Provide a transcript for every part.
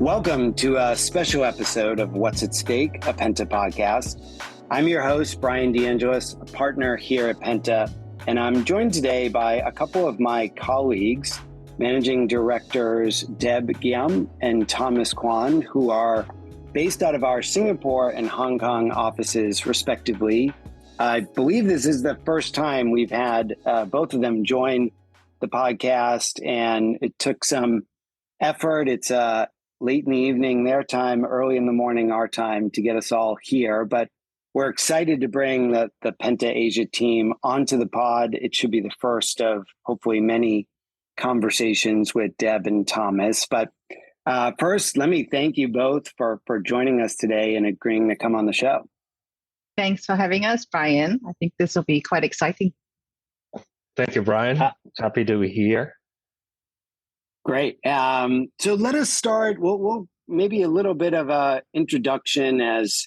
Welcome to a special episode of What's at Stake, a Penta podcast. I'm your host, Bryan DeAngelis, a partner here at Penta, and I'm joined today by a couple of my colleagues, managing directors Deb Giam and Thomas Kwan, who are based out of our Singapore and Hong Kong offices, respectively. I believe this is the first time we've had both of them join the podcast, and it took some effort. It's late in the evening, their time, early in the morning, our time, to get us all here. But we're excited to bring the Penta Asia team onto the pod. It should be the first of hopefully many conversations with Deb and Thomas. But first, let me thank you both for joining us today and agreeing to come on the show. Thanks for having us, Bryan. I think this will be quite exciting. Thank you, Bryan. Happy to be here. Great. So let us start. We'll maybe a little bit of a introduction, as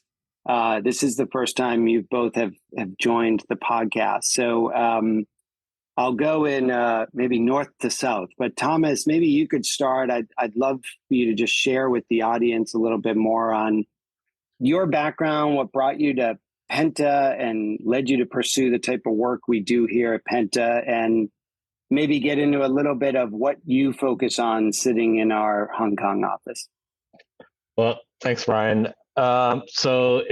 this is the first time you both have joined the podcast. So I'll go in maybe north to south. But Thomas, maybe you could start. I'd love for you to just share with the audience a little bit more on your background, what brought you to Penta and led you to pursue the type of work we do here at Penta, and maybe get into a little bit of what you focus on sitting in our Hong Kong office. Well, thanks, Bryan. So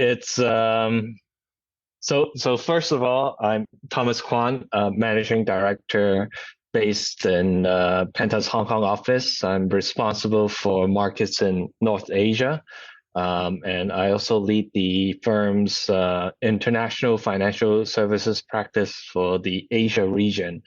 first of all, I'm Thomas Kwan, managing director based in Penta's Hong Kong office. I'm responsible for markets in North Asia. And I also lead the firm's international financial services practice for the Asia region.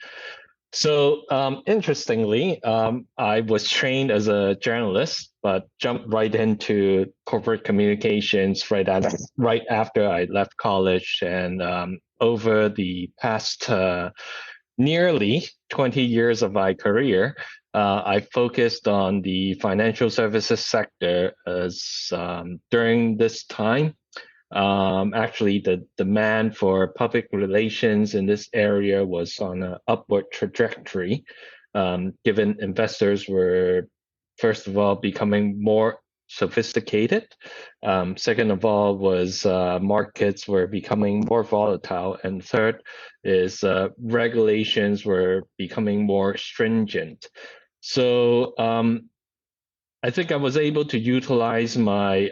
So interestingly, I was trained as a journalist, but jumped right into corporate communications right after I left college. And over the past nearly 20 years of my career, I focused on the financial services sector as during this time. Actually, the demand for public relations in this area was on an upward trajectory, given investors were, first of all, becoming more sophisticated. Second of all was markets were becoming more volatile. And third is regulations were becoming more stringent. So I think I was able to utilize my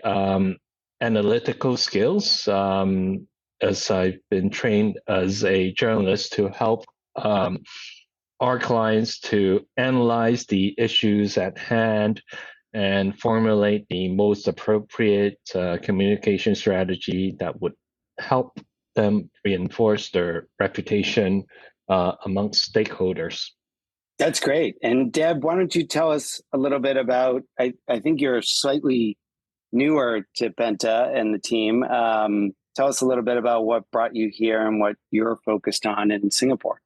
analytical skills, as I've been trained as a journalist, to help our clients to analyze the issues at hand and formulate the most appropriate communication strategy that would help them reinforce their reputation amongst stakeholders. That's great. And Deb, why don't you tell us a little bit about, I think you're slightly newer to Penta and the team. Tell us a little bit about what brought you here and what you're focused on in Singapore.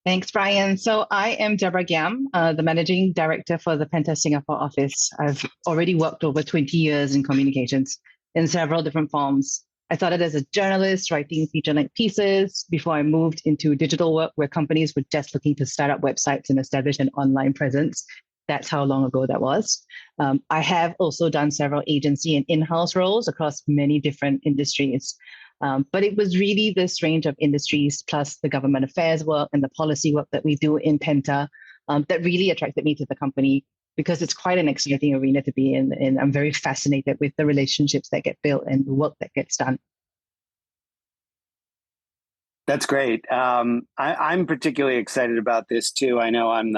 Thanks, Bryan. So I am Deborah Giam, the managing director for the Penta Singapore office. I've already worked over 20 years in communications in several different forms. I started as a journalist writing feature-length pieces before I moved into digital work, where companies were just looking to start up websites and establish an online presence. That's how long ago that was. I have also done several agency and in-house roles across many different industries. But it was really this range of industries, plus the government affairs work and the policy work that we do in Penta, that really attracted me to the company, because it's quite an exciting arena to be in. And I'm very fascinated with the relationships that get built and the work that gets done. That's great. I'm particularly excited about this too. I know I'm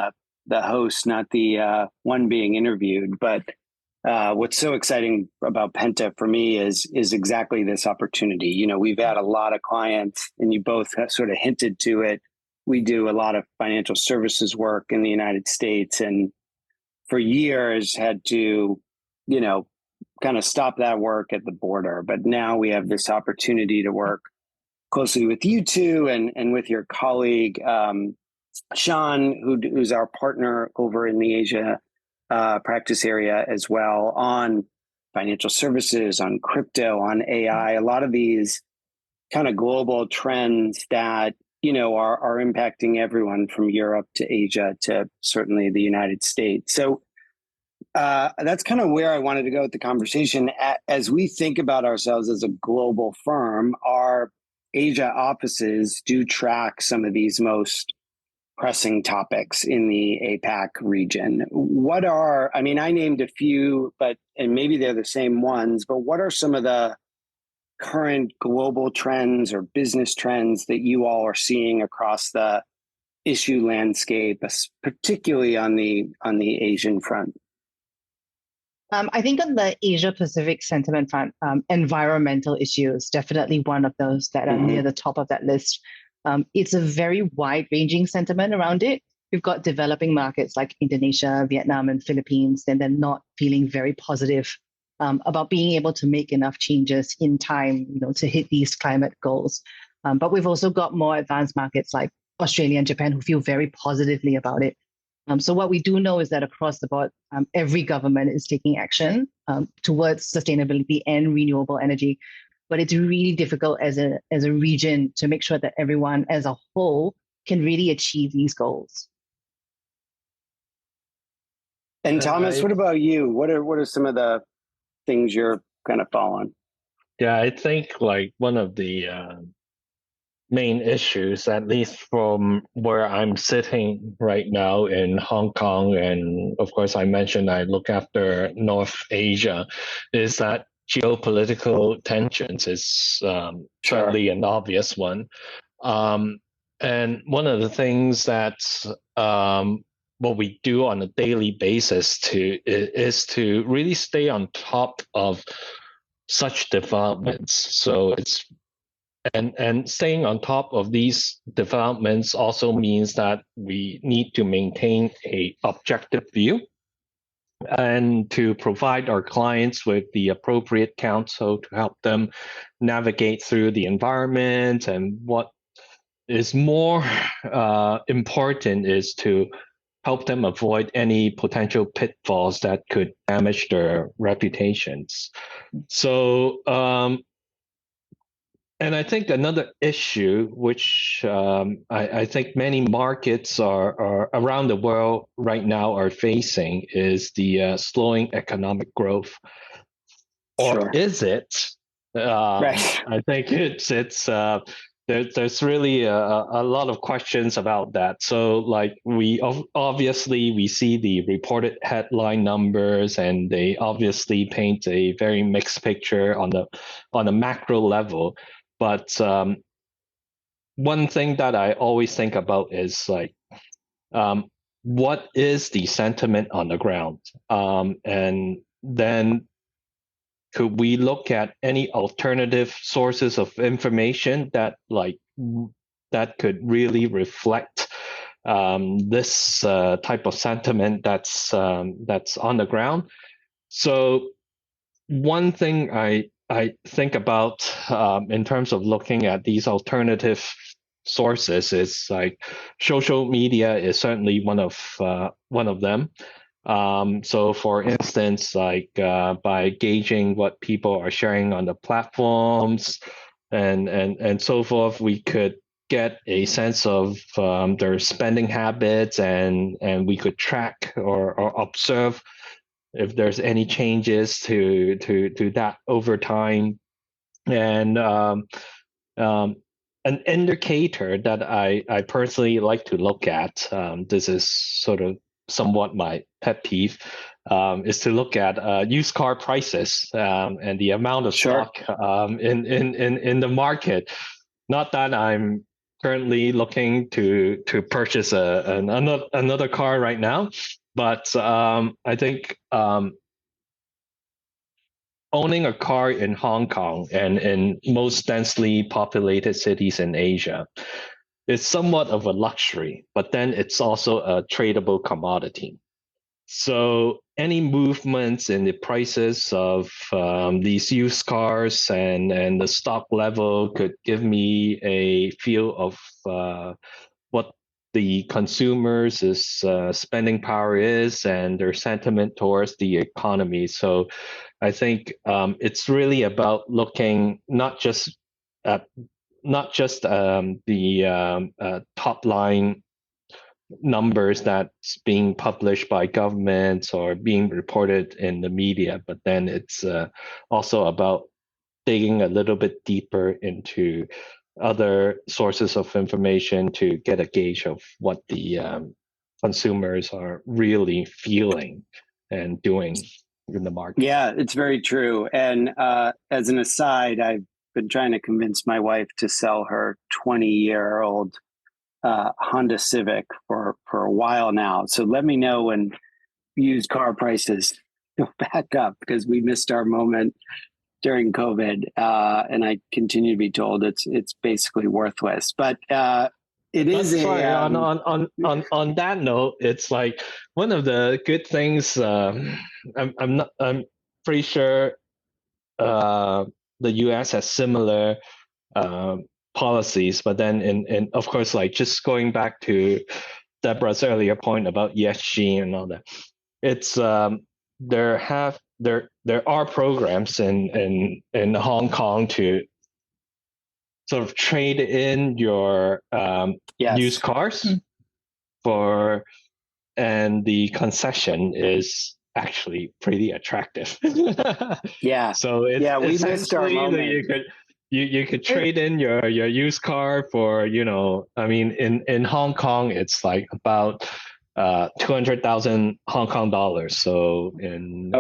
the host, not the one being interviewed, but what's so exciting about Penta for me is exactly this opportunity. You know, we've had a lot of clients, and you both have sort of hinted to it. We do a lot of financial services work in the United States, and for years had to, kind of stop that work at the border. But now we have this opportunity to work closely with you two and with your colleague, Sean, who's our partner over in the Asia practice area as well, on financial services, on crypto, on AI, a lot of these kind of global trends that, are impacting everyone from Europe to Asia to certainly the United States. So That's kind of where I wanted to go with the conversation. As we think about ourselves as a global firm, our Asia offices do track some of these most pressing topics in the APAC region. I named a few, and maybe they're the same ones, but what are some of the current global trends or business trends that you all are seeing across the issue landscape, particularly on the Asian front? I think on the Asia Pacific sentiment front, environmental issues, definitely one of those that are near the top of that list. It's a very wide ranging sentiment around it. We've got developing markets like Indonesia, Vietnam, and Philippines, and they're not feeling very positive about being able to make enough changes in time, to hit these climate goals. But we've also got more advanced markets like Australia and Japan who feel very positively about it. So what we do know is that across the board, every government is taking action towards sustainability and renewable energy. But it's really difficult as a region to make sure that everyone as a whole can really achieve these goals. And Thomas, what about you? What are some of the things you're kind of following? Yeah, I think like one of the main issues, at least from where I'm sitting right now in Hong Kong, and of course I mentioned I look after North Asia, is that geopolitical tensions is certainly an obvious one. And one of the things that what we do on a daily basis is to really stay on top of such developments. So it's and staying on top of these developments also means that we need to maintain a objective view and to provide our clients with the appropriate counsel to help them navigate through the environment. And what is more important is to help them avoid any potential pitfalls that could damage their reputations. So, and I think another issue, which I think many markets are around the world right now are facing, is the slowing economic growth. Or is it? Right. I think there's really a lot of questions about that. So like we see the reported headline numbers, and they obviously paint a very mixed picture on the macro level. But one thing that I always think about is like, what is the sentiment on the ground? And then could we look at any alternative sources of information that could really reflect this type of sentiment that's on the ground? So one thing I think about in terms of looking at these alternative sources is like social media is certainly one of them. So for instance, like by gauging what people are sharing on the platforms and so forth, we could get a sense of their spending habits, and we could track or observe if there's any changes to that over time. And an indicator that I personally like to look at, this is sort of somewhat my pet peeve, is to look at used car prices and the amount of stock in the market. Not that I'm currently looking to purchase another car right now, but I think owning a car in Hong Kong and in most densely populated cities in Asia is somewhat of a luxury, but then it's also a tradable commodity. So any movements in the prices of these used cars and the stock level could give me a feel of what the consumers' spending power is and their sentiment towards the economy. So I think it's really about looking not just at the top line numbers that's being published by governments or being reported in the media, but then it's also about digging a little bit deeper into other sources of information to get a gauge of what the consumers are really feeling and doing in the market. Yeah, it's very true. And as an aside, I've been trying to convince my wife to sell her 20-year-old Honda Civic for a while now. So let me know when used car prices go back up, because we missed our moment during COVID, and I continue to be told it's basically worthless. But it is sorry. On that note, it's like one of the good things. I'm pretty sure the U.S. has similar policies, but then in of course, like just going back to Deborah's earlier point about ESG and all that, it's there are programs in Hong Kong to sort of trade in your used cars for, and the concession is actually pretty attractive. Yeah. So it's we missed our moment. You could trade in your used car for, I mean, in Hong Kong it's like about 200,000 Hong Kong dollars. So in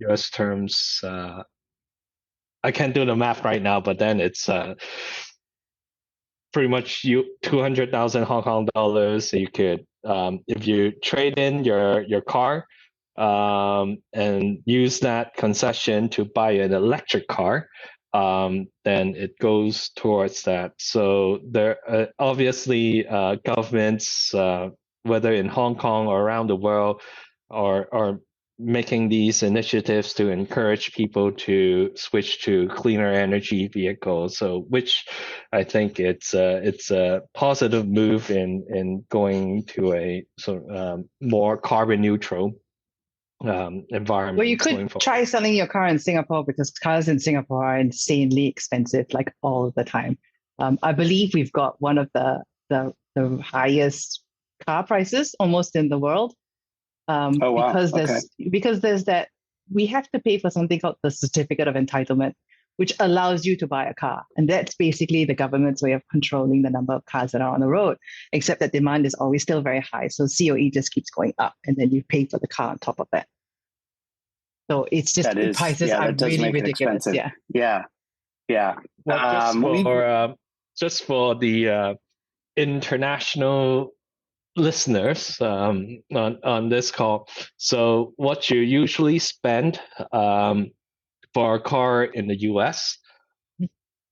US terms, I can't do the math right now, but then it's pretty much 200,000 Hong Kong dollars. You could, if you trade in your car and use that concession to buy an electric car, then it goes towards that. So there obviously governments, whether in Hong Kong or around the world, are making these initiatives to encourage people to switch to cleaner energy vehicles. So, which I think it's a positive move in going to a sort of more carbon neutral environment. Well, you could try selling your car in Singapore, because cars in Singapore are insanely expensive, like all the time. I believe we've got one of the highest car prices almost in the world. Because there's that, we have to pay for something called the certificate of entitlement, which allows you to buy a car. And that's basically the government's way of controlling the number of cars that are on the road, except that demand is always still very high. So COE just keeps going up, and then you pay for the car on top of that. So it's just the prices are really ridiculous. Yeah. Well, just for the international listeners on this call, so what you usually spend for a car in the US,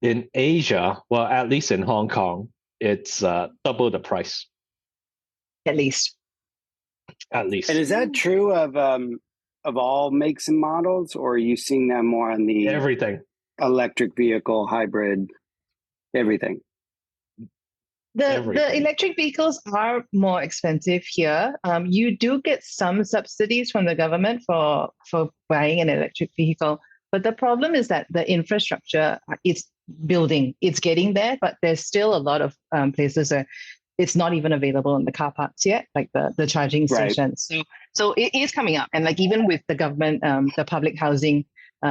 in Asia, well, at least in Hong Kong, it's double the price. At least. And is that true of all makes and models, or are you seeing that more on the everything, electric vehicle, hybrid, everything? The electric vehicles are more expensive here. You do get some subsidies from the government for buying an electric vehicle, but the problem is that the infrastructure is building. It's getting there, but there's still a lot of places where it's not even available in the car parks yet, like the charging stations. So it is coming up, and like even with the government, the public housing,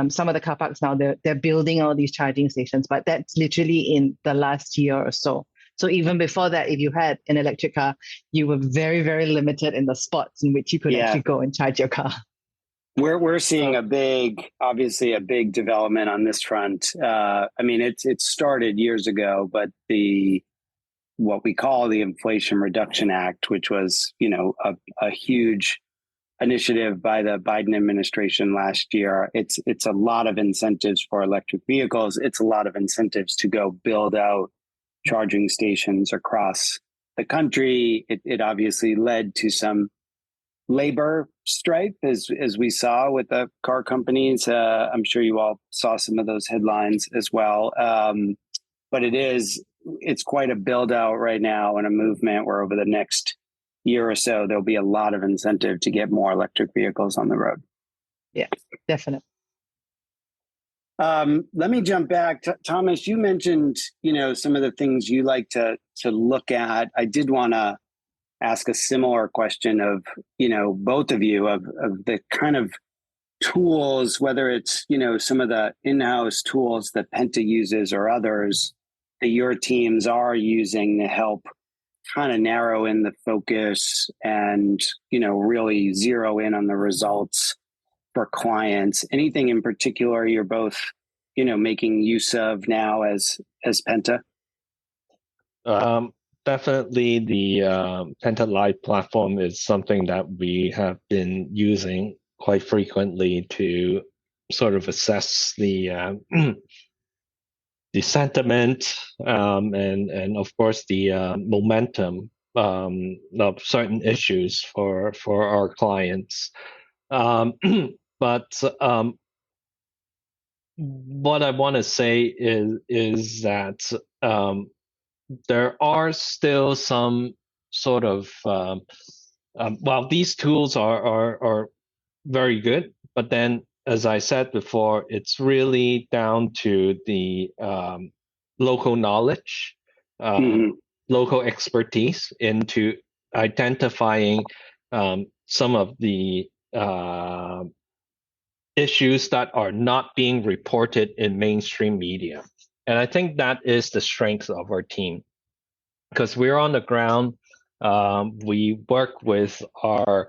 some of the car parks now they're building all these charging stations, but that's literally in the last year or so. So even before that, if you had an electric car, you were very, very limited in the spots in which you could actually go and charge your car. We're seeing obviously a big development on this front. I mean, it started years ago, but what we call the Inflation Reduction Act, which was, a huge initiative by the Biden administration last year. It's a lot of incentives for electric vehicles. It's a lot of incentives to go build out charging stations across the country. It obviously led to some labor strife, as we saw with the car companies. I'm sure you all saw some of those headlines as well. But it's quite a build out right now, and a movement where over the next year or so, there'll be a lot of incentive to get more electric vehicles on the road. Yeah, definitely. Let me jump back. Thomas, you mentioned, some of the things you like to look at. I did want to ask a similar question of, both of you of the kind of tools, whether it's, some of the in-house tools that Penta uses or others that your teams are using to help kind of narrow in the focus and, really zero in on the results for clients. Anything in particular you're both, making use of now as Penta? Definitely the Penta Live platform is something that we have been using quite frequently to sort of assess the the sentiment and of course the momentum of certain issues for our clients. But what I want to say is that there are still some sort of well, these tools are very good, but then as I said before, it's really down to the local knowledge, local expertise into identifying some of the issues that are not being reported in mainstream media. And I think that is the strength of our team because we're on the ground. We work with our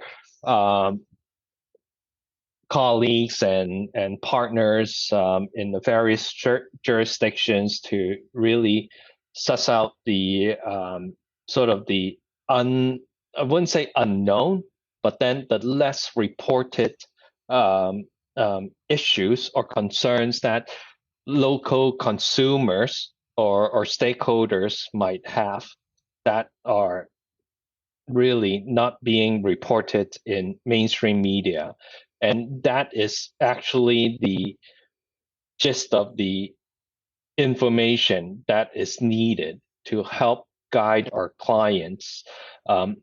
colleagues and partners in the various jurisdictions to really suss out the sort of the I wouldn't say unknown, but then the less reported issues or concerns that local consumers or stakeholders might have that are really not being reported in mainstream media. And that is actually the gist of the information that is needed to help guide our clients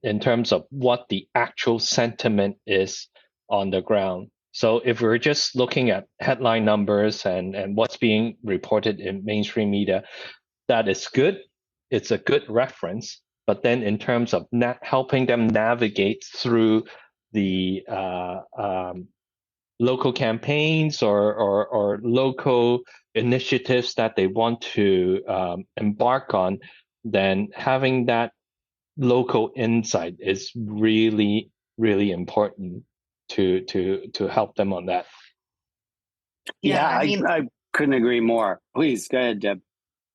in terms of what the actual sentiment is on the ground. So if we're just looking at headline numbers and what's being reported in mainstream media, that is good. It's a good reference. But then in terms of helping them navigate through the local campaigns or local initiatives that they want to embark on, then having that local insight is really, really important to help them on that. Yeah, I couldn't agree more. Please go ahead, Deb.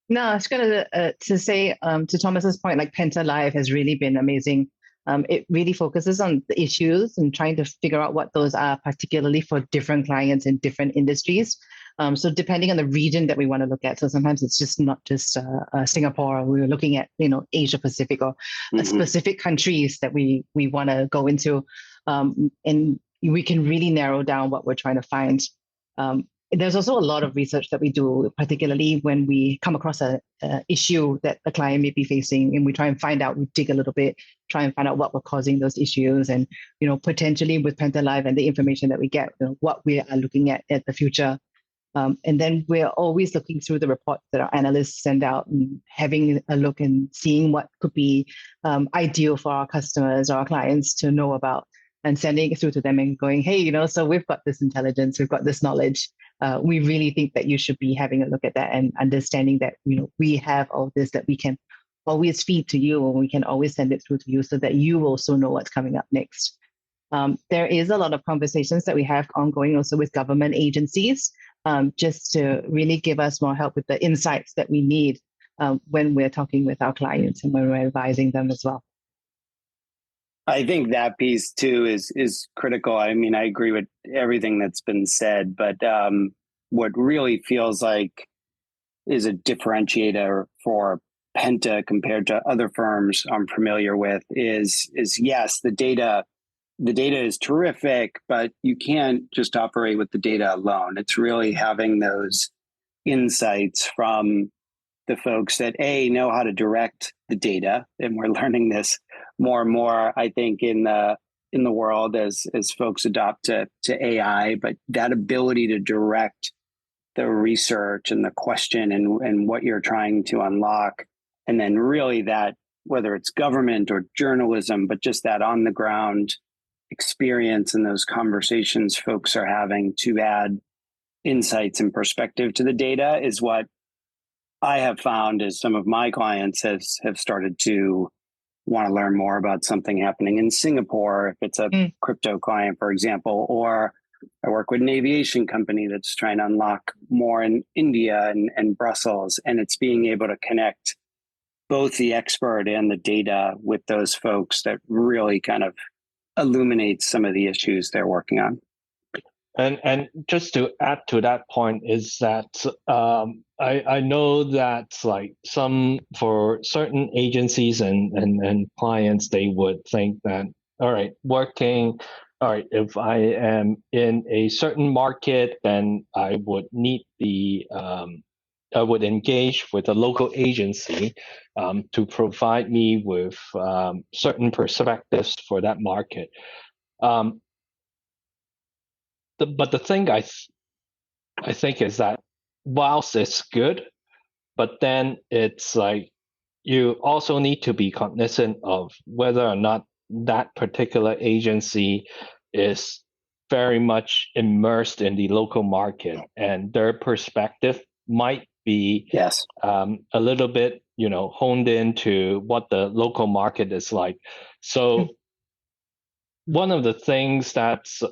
No, I was going to say to Thomas's point, like Penta Live has really been amazing. It really focuses on the issues and trying to figure out what those are, particularly for different clients in different industries. So depending on the region that we want to look at, so sometimes it's just not just Singapore. We're looking at Asia Pacific or specific countries that we want to go into, and we can really narrow down what we're trying to find. There's also a lot of research that we do, particularly when we come across a issue that a client may be facing, and we try and find out, we dig a little bit, try and find out what were causing those issues, and potentially with Penta Live and the information that we get, what we are looking at the future. And then we're always looking through the reports that our analysts send out and having a look and seeing what could be ideal for our customers or our clients to know about, and sending it through to them and going, hey, so we've got this intelligence, we've got this knowledge. We really think that you should be having a look at that and understanding that, we have all this that we can always feed to you, and we can always send it through to you so that you also know what's coming up next. There is a lot of conversations that we have ongoing also with government agencies, just to really give us more help with the insights that we need when we're talking with our clients and when we're advising them as well. I think that piece too is critical. I mean, I agree with everything that's been said, but what really feels like is a differentiator for Penta compared to other firms I'm familiar with is yes, the data is terrific, but you can't just operate with the data alone. It's really having those insights from the folks that know how to direct the data, and we're learning this more and more, I think, in the world as folks adopt to AI. But that ability to direct the research and the question and what you're trying to unlock, and then really that whether it's government or journalism, but just that on the ground experience and those conversations folks are having to add insights and perspective to the data is what I have found as some of my clients have started to want to learn more about something happening in Singapore, if it's a crypto client, for example, or I work with an aviation company that's trying to unlock more in India and Brussels, and it's being able to connect both the expert and the data with those folks that really kind of illuminates some of the issues they're working on. And just to add to that point is that I know that like for certain agencies and clients, they would think that, all right, if I am in a certain market, then I would need I would engage with a local agency to provide me with certain perspectives for that market. But the thing I think is that whilst it's good, but then it's like you also need to be cognizant of whether or not that particular agency is very much immersed in the local market, and their perspective might be a little bit, honed into what the local market is like. So one of the things that's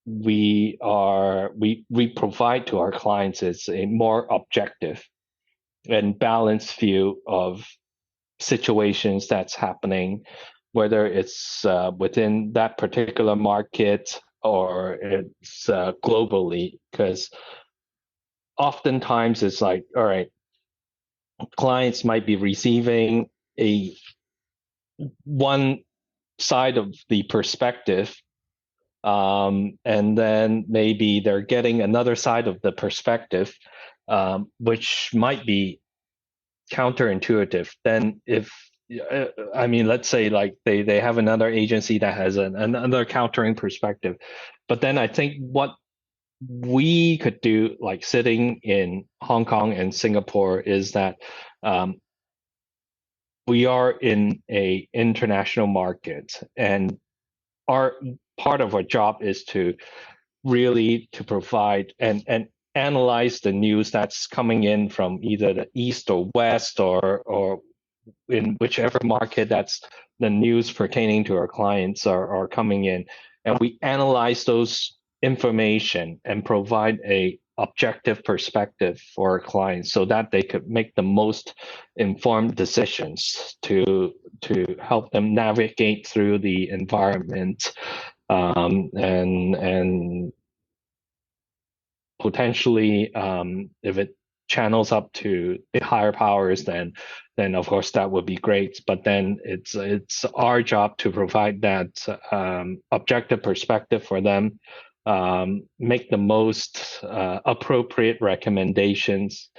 we provide to our clients is a more objective and balanced view of situations that's happening, whether it's within that particular market or it's globally, because oftentimes it's like, all right, clients might be receiving one side of the perspective, and then maybe they're getting another side of the perspective, which might be counterintuitive. Then let's say like they have another agency that has another countering perspective, but then I think what we could do, like sitting in Hong Kong and Singapore, is that we are in a international market, and part of our job is to really to provide and analyze the news that's coming in from either the east or west or in whichever market that's the news pertaining to our clients are coming in, and we analyze those information and provide a objective perspective for our clients so that they could make the most informed decisions to help them navigate through the environment, and potentially if it channels up to the higher powers, then of course that would be great. But then it's our job to provide that objective perspective for them, make the most appropriate recommendations,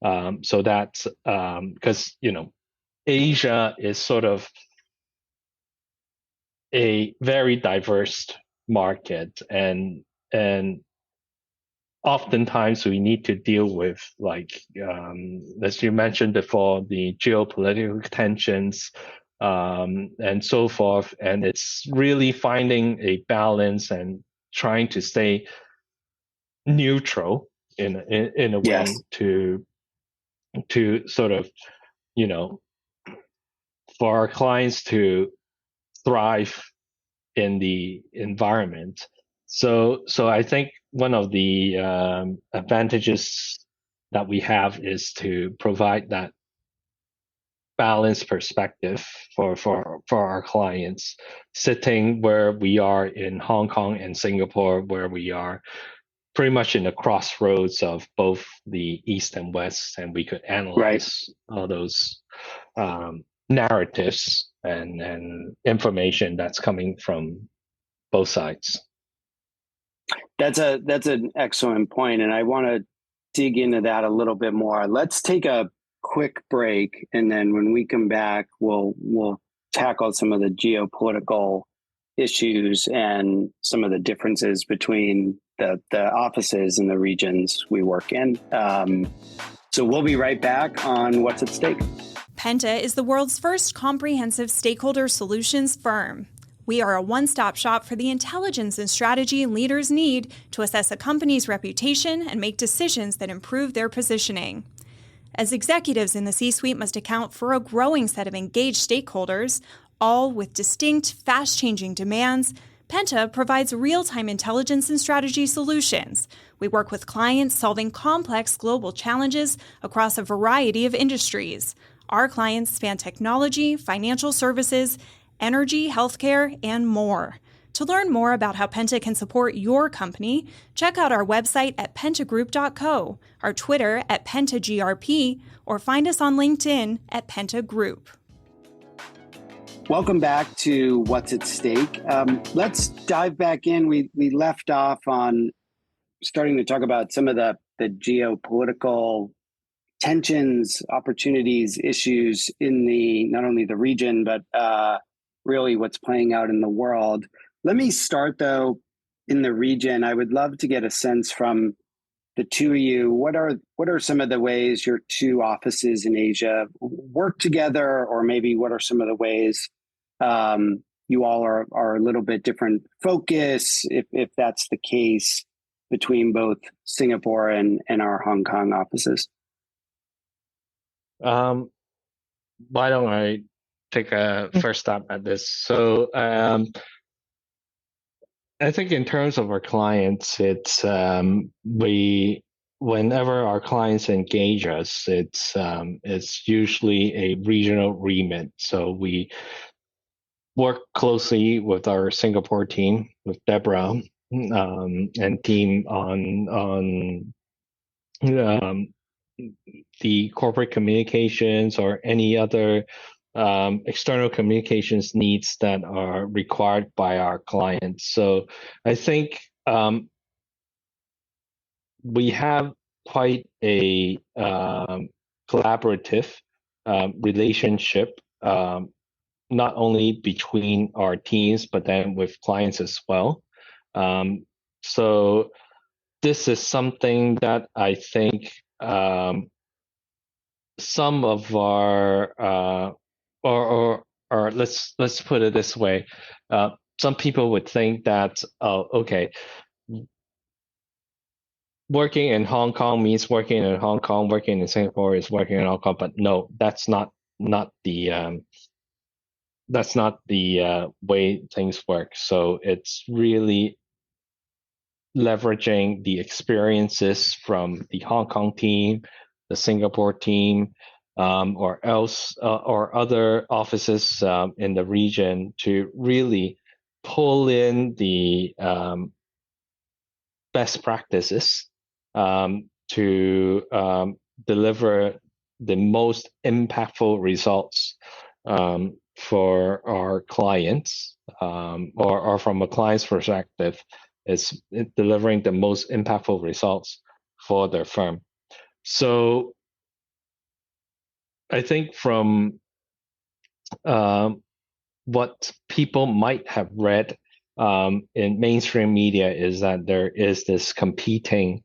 so that because Asia is sort of a very diverse market, and oftentimes we need to deal with, like as you mentioned before, the geopolitical tensions and so forth, and it's really finding a balance and trying to stay neutral in a way to sort of for our clients to thrive in the environment. So I think one of the advantages that we have is to provide that balanced perspective for our clients, sitting where we are in Hong Kong and Singapore, where we are pretty much in the crossroads of both the East and West, and we could analyze all those narratives and information that's coming from both sides. That's an excellent point, and I want to dig into that a little bit more. Let's take a quick break, and then when we come back, we'll tackle some of the geopolitical issues and some of the differences between the offices and the regions we work in. So we'll be right back on What's at Stake. Penta is the world's first comprehensive stakeholder solutions firm. We are a one-stop shop for the intelligence and strategy leaders need to assess a company's reputation and make decisions that improve their positioning. As executives in the C-suite must account for a growing set of engaged stakeholders, all with distinct, fast-changing demands, Penta provides real-time intelligence and strategy solutions. We work with clients solving complex global challenges across a variety of industries. Our clients span technology, financial services, energy, healthcare, and more. To learn more about how Penta can support your company, check out our website at pentagroup.co, our Twitter at pentagrp, or find us on LinkedIn at Penta Group. Welcome back to What's at Stake. Let's dive back in. We left off on starting to talk about some of the geopolitical tensions, opportunities, issues in not only the region, but really what's playing out in the world. Let me start, though, in the region. I would love to get a sense from the two of you. What are some of the ways your two offices in Asia work together, or maybe what are some of the ways you all are a little bit different focus, if that's the case, between both Singapore and our Hong Kong offices? Why don't I take a first stab at this? So I think in terms of our clients, it's whenever our clients engage us, it's usually a regional remit. So we work closely with our Singapore team, with Deborah and team on the corporate communications or any other external communications needs that are required by our clients. So I think we have quite a collaborative relationship, not only between our teams, but then with clients as well. So this is something that I think some of our or let's put it this way, some people would think that, oh, okay, working in Hong Kong means working in Hong Kong, working in Singapore is working in Hong Kong, but no, that's not the way things work. So it's really leveraging the experiences from the Hong Kong team, the Singapore team, or other offices in the region to really pull in the best practices to deliver the most impactful results for our clients, or from a client's perspective, is delivering the most impactful results for their firm. So I think from what people might have read in mainstream media is that there is this competing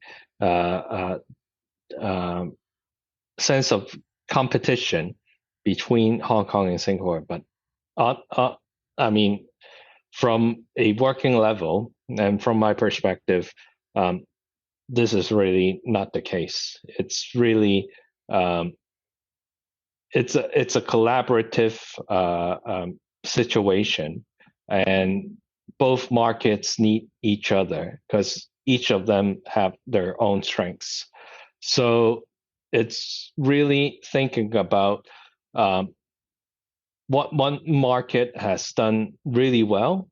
sense of competition between Hong Kong and Singapore. But I mean, from a working level and from my perspective, this is really not the case. It's really it's a collaborative situation, and both markets need each other because each of them have their own strengths. So it's really thinking about what one market has done really well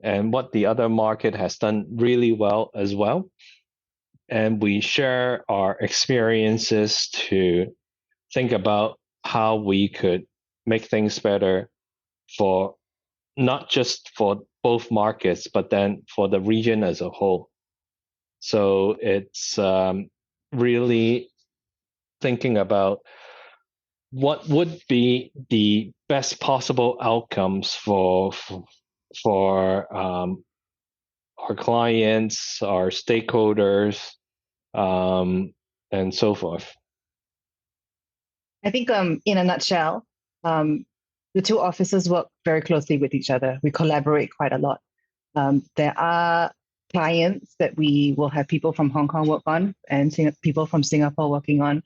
and what the other market has done really well as well. And we share our experiences to think about how we could make things better for not just for both markets, but then for the region as a whole. So it's really thinking about what would be the best possible outcomes for our clients, our stakeholders, and so forth. I think in a nutshell, the two offices work very closely with each other. We collaborate quite a lot. There are clients that we will have people from Hong Kong work on and people from Singapore working on.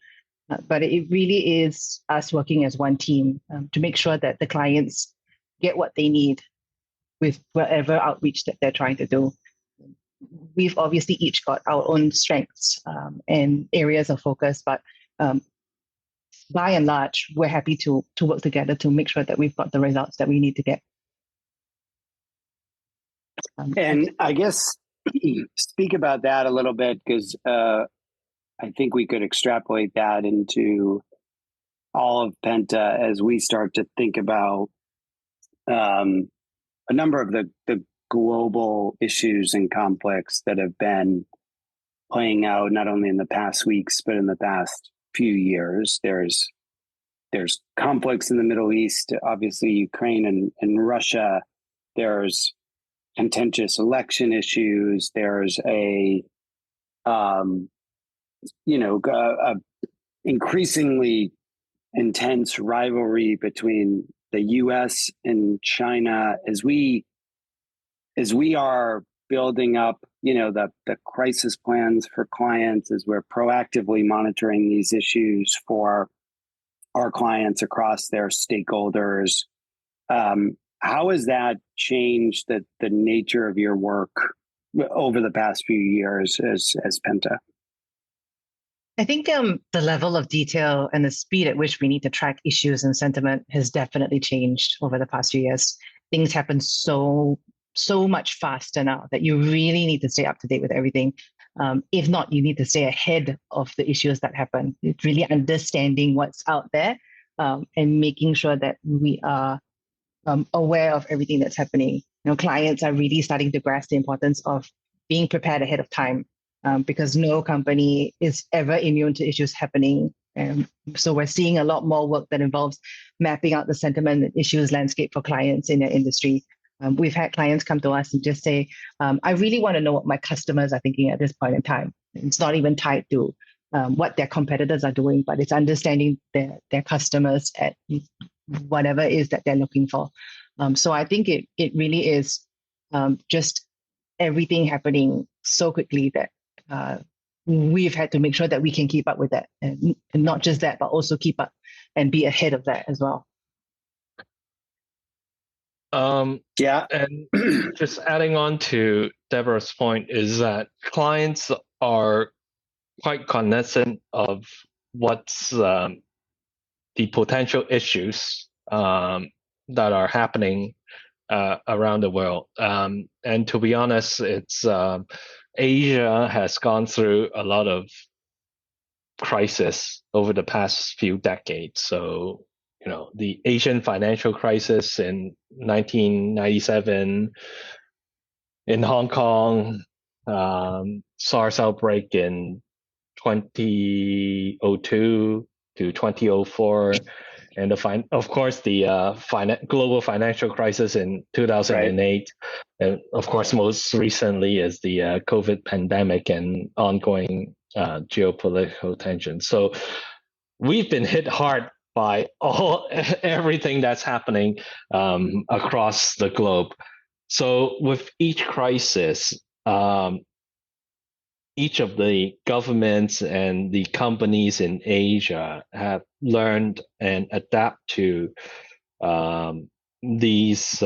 But it really is us working as one team to make sure that the clients get what they need with whatever outreach that they're trying to do. We've obviously each got our own strengths and areas of focus, but by and large, we're happy to work together to make sure that we've got the results that we need to get. And I guess speak about that a little bit, because I think we could extrapolate that into all of Penta as we start to think about a number of the global issues and conflicts that have been playing out not only in the past weeks, but in the past few years. There's conflicts in the Middle East, obviously Ukraine and Russia. There's contentious election issues. There's a increasingly intense rivalry between the U.S. and China as we are building up, the crisis plans for clients, as we're proactively monitoring these issues for our clients across their stakeholders. How has that changed the nature of your work over the past few years as Penta? I think the level of detail and the speed at which we need to track issues and sentiment has definitely changed over the past few years. Things happen so much faster now that you really need to stay up to date with everything. If not, you need to stay ahead of the issues that happen. It's really understanding what's out there and making sure that we are aware of everything that's happening. Clients are really starting to grasp the importance of being prepared ahead of time. Because no company is ever immune to issues happening. So we're seeing a lot more work that involves mapping out the sentiment and issues landscape for clients in their industry. We've had clients come to us and just say, I really want to know what my customers are thinking at this point in time. It's not even tied to what their competitors are doing, but it's understanding their customers at whatever it is that they're looking for. So I think it really is just everything happening so quickly that we've had to make sure that we can keep up with that, and not just that, but also keep up and be ahead of that as well. Yeah, and just adding on to Deborah's point is that clients are quite cognizant of what's the potential issues that are happening around the world. And to be honest, it's Asia has gone through a lot of crisis over the past few decades. So, the Asian financial crisis in 1997 in Hong Kong, SARS outbreak in 2002 to 2004, and of course the global financial crisis in 2008, right. And of course most recently is the COVID pandemic and ongoing geopolitical tensions. So we've been hit hard by everything that's happening across the globe. So with each crisis, each of the governments and the companies in Asia have learned and adapt to these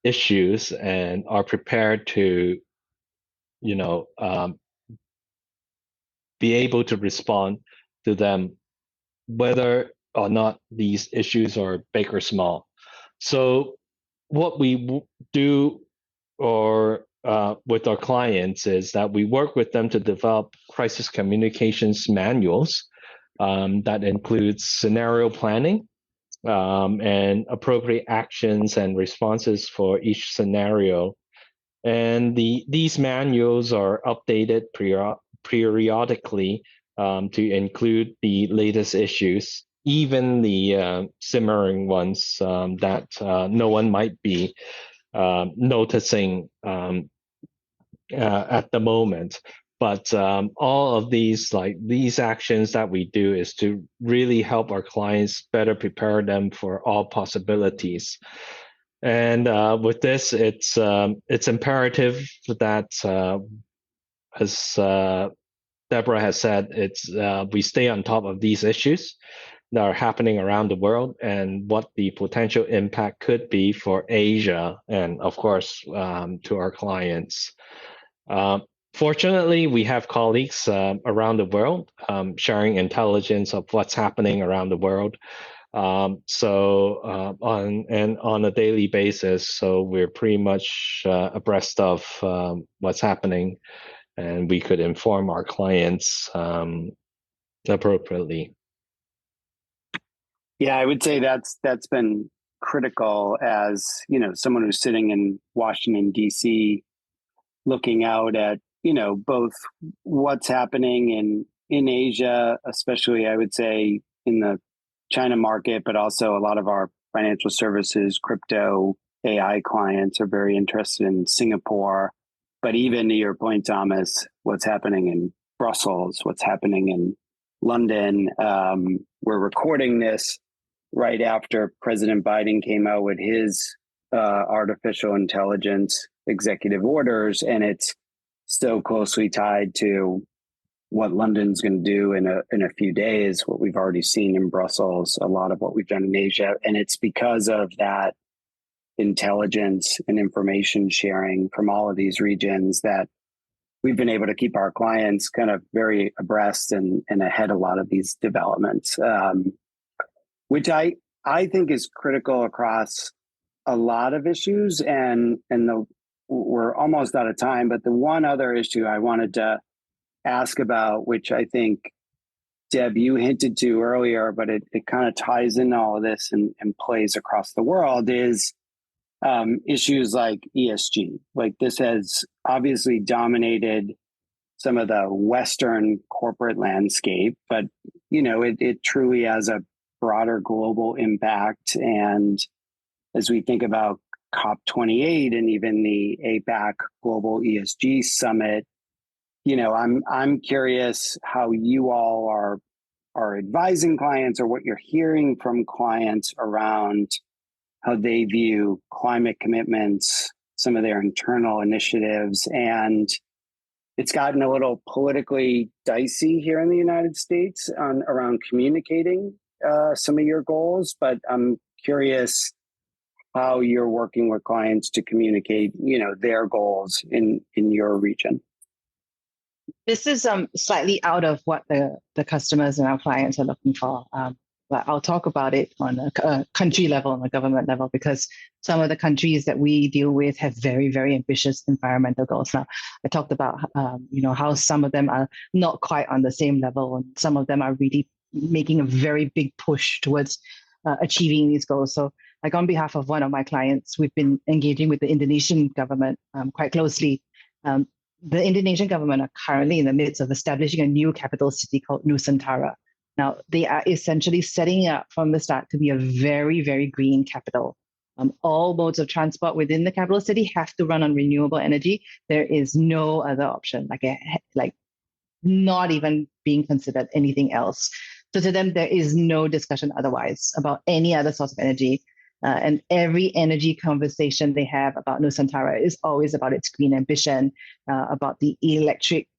issues and are prepared to, be able to respond to them, whether or not these issues are big or small. So what we do with our clients is that we work with them to develop crisis communications manuals that includes scenario planning and appropriate actions and responses for each scenario. And these manuals are updated periodically to include the latest issues, even the simmering ones that no one might be noticing at the moment. But all of these actions that we do is to really help our clients better prepare them for all possibilities. And with this, it's imperative that, as Deborah has said, we stay on top of these issues that are happening around the world and what the potential impact could be for Asia and, of course, to our clients. Fortunately, we have colleagues around the world sharing intelligence of what's happening around the world. On a daily basis, so we're pretty much abreast of what's happening, and we could inform our clients appropriately. Yeah, I would say that's been critical as, someone who's sitting in Washington, D.C., looking out at, both what's happening in Asia, especially I would say in the China market, but also a lot of our financial services, crypto, AI clients are very interested in Singapore. But even to your point, Thomas, what's happening in Brussels, what's happening in London. We're recording this right after President Biden came out with his artificial intelligence executive orders, and it's so closely tied to what London's going to do in a few days, what we've already seen in Brussels, a lot of what we've done in Asia. And it's because of that intelligence and information sharing from all of these regions that we've been able to keep our clients kind of very abreast and ahead of a lot of these developments, which I think is critical across a lot of issues. And we're almost out of time, but the one other issue I wanted to ask about, which I think, Deb, you hinted to earlier, but it kind of ties in all of this and plays across the world, is issues like ESG. Like, this has obviously dominated some of the Western corporate landscape, but it truly has a broader global impact. And as we think about COP28 and even the APAC Global ESG Summit, I'm curious how you all are advising clients, or what you're hearing from clients around how they view climate commitments, some of their internal initiatives. And it's gotten a little politically dicey here in the United States around communicating some of your goals, but I'm curious how you're working with clients to communicate, their goals in your region. This is slightly out of what the customers and our clients are looking for. But I'll talk about it on a country level, on a government level, because some of the countries that we deal with have very, very ambitious environmental goals. Now, I talked about, how some of them are not quite on the same level, and some of them are really making a very big push towards achieving these goals. So, like, on behalf of one of my clients, we've been engaging with the Indonesian government quite closely. The Indonesian government are currently in the midst of establishing a new capital city called Nusantara. Now, they are essentially setting it up from the start to be a very, very green capital. All modes of transport within the capital city have to run on renewable energy. There is no other option, like not even being considered anything else. So to them, there is no discussion otherwise about any other source of energy. And every energy conversation they have about Nusantara is always about its green ambition, about the electric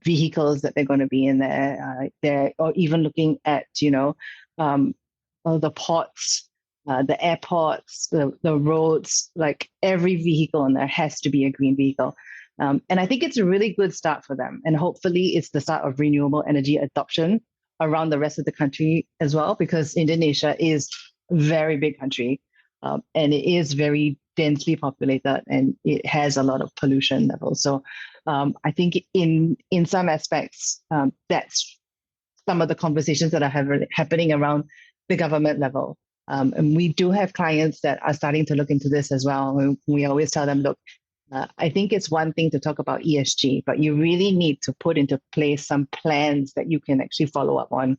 vehicles that they're going to be in there, or even looking at, the ports, the airports, the roads. Like, every vehicle in there has to be a green vehicle. And I think it's a really good start for them. And hopefully it's the start of renewable energy adoption around the rest of the country as well, because Indonesia is a very big country, and it is very densely populated, and it has a lot of pollution levels. So I think in some aspects, that's some of the conversations that are happening around the government level. And we do have clients that are starting to look into this as well. We always tell them, look, I think it's one thing to talk about ESG, but you really need to put into place some plans that you can actually follow up on.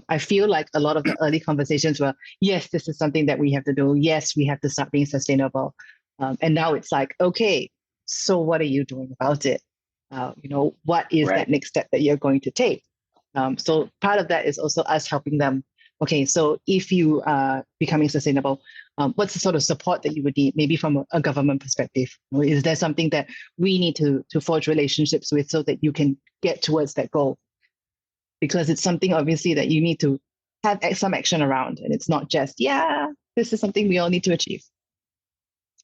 I feel like a lot of the early conversations were, yes, this is something that we have to do. Yes, we have to start being sustainable. And now it's like, okay, so what are you doing about it? what is Right. that next step that you're going to take? So part of that is also us helping them. Okay, so if you are becoming sustainable, what's the sort of support that you would need, maybe from a government perspective? Is there something that we need to forge relationships with so that you can get towards that goal? Because it's something obviously that you need to have some action around, and it's not just, this is something we all need to achieve.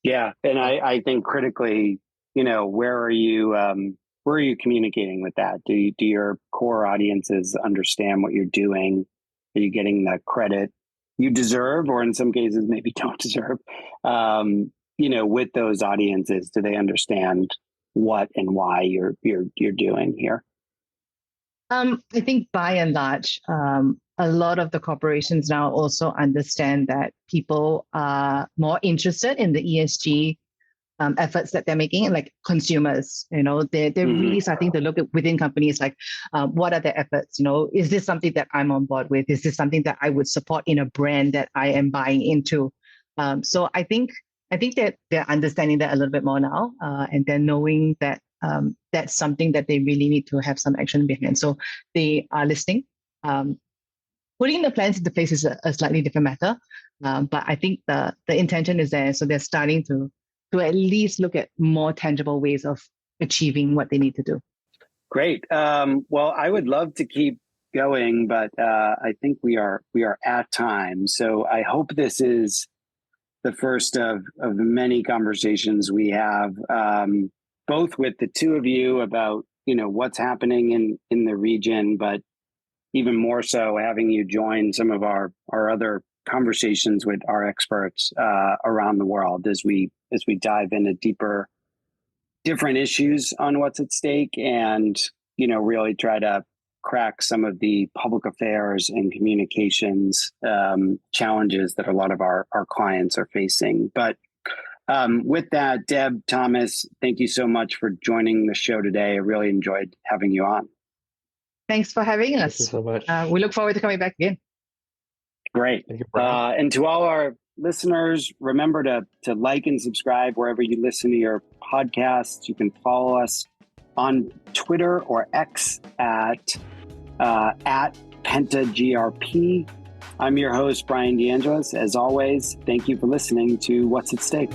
Yeah, and I think critically, where are you communicating with that? Do your core audiences understand what you're doing? Are you getting the credit you deserve, or in some cases maybe don't deserve? With those audiences, do they understand what and why you're doing here? I think by and large, a lot of the corporations now also understand that people are more interested in the ESG efforts that they're making, and like consumers, they're really starting to look at within companies, like what are their efforts? Is this something that I'm on board with? Is this something that I would support in a brand that I am buying into? So I think that they're understanding that a little bit more now, and they're knowing that that's something that they really need to have some action behind. So they are listening. Putting the plans into place is a slightly different matter, but I think the intention is there. So they're starting to at least look at more tangible ways of achieving what they need to do. Great. Well, I would love to keep going, but I think we are at time. So I hope this is the first of many conversations we have, both with the two of you about what's happening in the region, but even more so having you join some of our other conversations with our experts around the world as we dive into different issues on what's at stake, and really try to crack some of the public affairs and communications challenges that a lot of our clients are facing. But with that, Deb, Thomas, thank you so much for joining the show today. I really enjoyed having you on. Thanks for having us. Thank you so much. We look forward to coming back again. Great. Thank you, Brian. And to all our listeners, remember to like and subscribe wherever you listen to your podcasts. You can follow us on Twitter or X at PentaGRP. I'm your host, Bryan DeAngelis. As always, thank you for listening to What's at Stake.